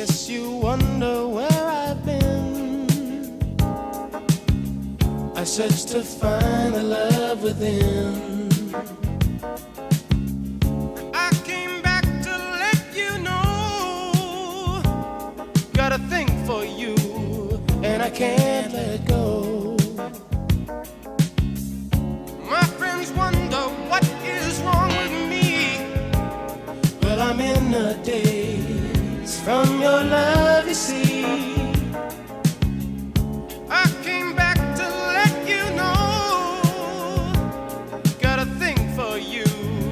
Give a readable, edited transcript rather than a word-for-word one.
guess you wonder where I've been. I searched to find the love within. I came back to let you know, got a thing for you, and I can't let go. My friends wonder what is wrong with me. Well, I'm in a daze from your love, you see.